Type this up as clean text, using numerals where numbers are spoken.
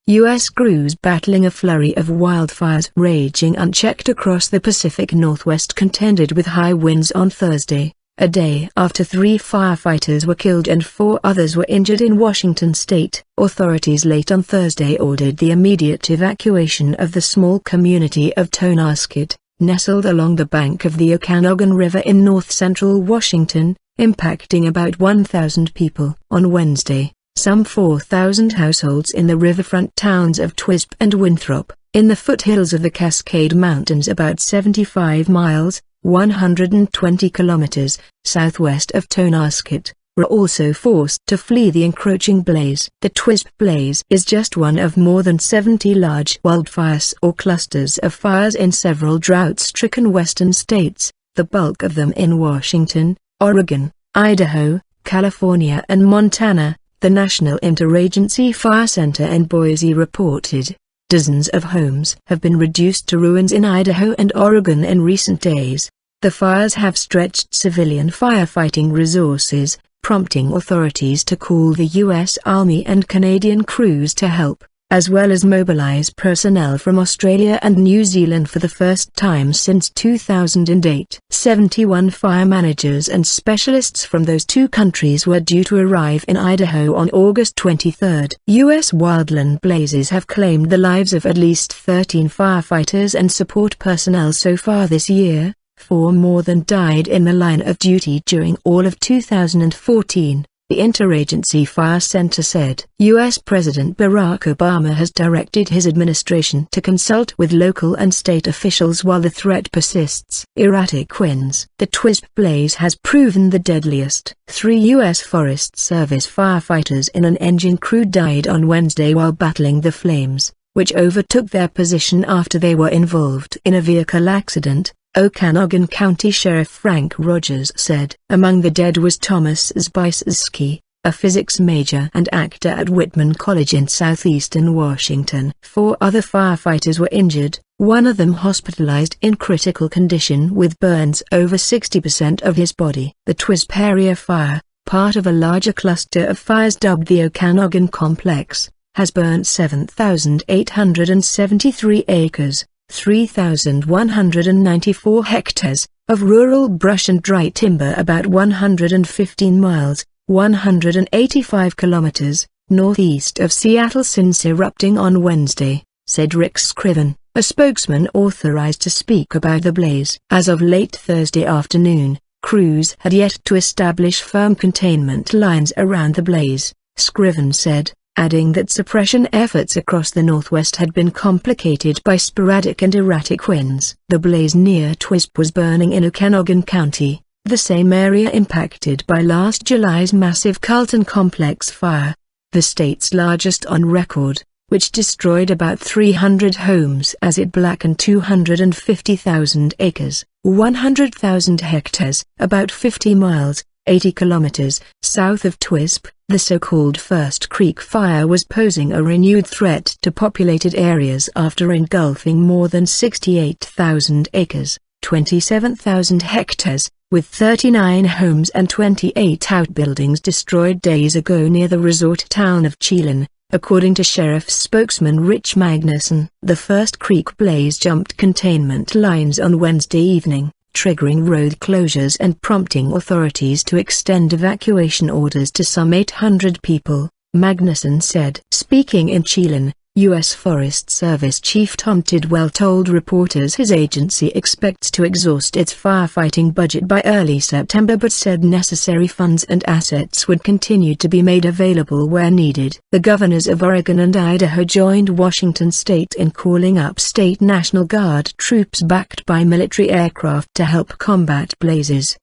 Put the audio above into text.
U.S. crews battling a flurry of wildfires raging unchecked across the Pacific Northwest contended with high winds on Thursday, a day after 3 firefighters were killed and 4 others were injured in Washington state. Authorities late on Thursday ordered the immediate evacuation of the small community of Tonasket, nestled along the bank of the Okanogan River in north-central Washington, impacting about 1,000 people. On Wednesday, some 4,000 households in the riverfront towns of Twisp and Winthrop, in the foothills of the Cascade Mountains about 75 miles, 120 kilometers, southwest of Tonasket, were also forced to flee the encroaching blaze. The Twisp blaze is just one of more than 70 large wildfires or clusters of fires in several drought-stricken western states, the bulk of them in Washington, Oregon, Idaho, California and Montana. The National Interagency Fire Center in Boise reported, dozens of homes have been reduced to ruins in Idaho and Oregon in recent days. The fires have stretched civilian firefighting resources, prompting authorities to call the U.S. Army and Canadian crews to help, as well as mobilize personnel from Australia and New Zealand for the first time since 2008. 71 fire managers and specialists from those two countries were due to arrive in Idaho on August 23. U.S. wildland blazes have claimed the lives of at least 13 firefighters and support personnel so far this year. 4 more than died in the line of duty during all of 2014. The Interagency Fire Center said. U.S. President Barack Obama has directed his administration to consult with local and state officials while the threat persists. Erratic winds. The Twisp blaze has proven the deadliest. 3 U.S. Forest Service firefighters in an engine crew died on Wednesday while battling the flames, which overtook their position after they were involved in a vehicle accident, Okanogan County Sheriff Frank Rogers said. Among the dead was Thomas Zbyszewski, a physics major and actor at Whitman College in southeastern Washington. 4 other firefighters were injured, one of them hospitalized in critical condition with burns over 60% of his body. The Twisp area fire, part of a larger cluster of fires dubbed the Okanogan Complex, has burned 7,873 acres. 3,194 hectares, of rural brush and dry timber about 115 miles, 185 kilometers, northeast of Seattle since erupting on Wednesday, said Rick Scriven, a spokesman authorized to speak about the blaze. As of late Thursday afternoon, crews had yet to establish firm containment lines around the blaze, Scriven said, adding that suppression efforts across the Northwest had been complicated by sporadic and erratic winds. The blaze near Twisp was burning in Okanogan County, the same area impacted by last July's massive Carlton Complex fire, the state's largest on record, which destroyed about 300 homes as it blackened 250,000 acres, 100,000 hectares, about 50 miles, 80 kilometers, south of Twisp. The so-called First Creek fire was posing a renewed threat to populated areas after engulfing more than 68,000 acres, 27,000 hectares, with 39 homes and 28 outbuildings destroyed days ago near the resort town of Chelan, according to Sheriff's spokesman Rich Magnuson. The First Creek blaze jumped containment lines on Wednesday evening, triggering road closures and prompting authorities to extend evacuation orders to some 800 people, Magnuson said. Speaking in Chelan, U.S. Forest Service Chief Tom Tidwell told reporters his agency expects to exhaust its firefighting budget by early September but said necessary funds and assets would continue to be made available where needed. The governors of Oregon and Idaho joined Washington state in calling up state National Guard troops backed by military aircraft to help combat blazes.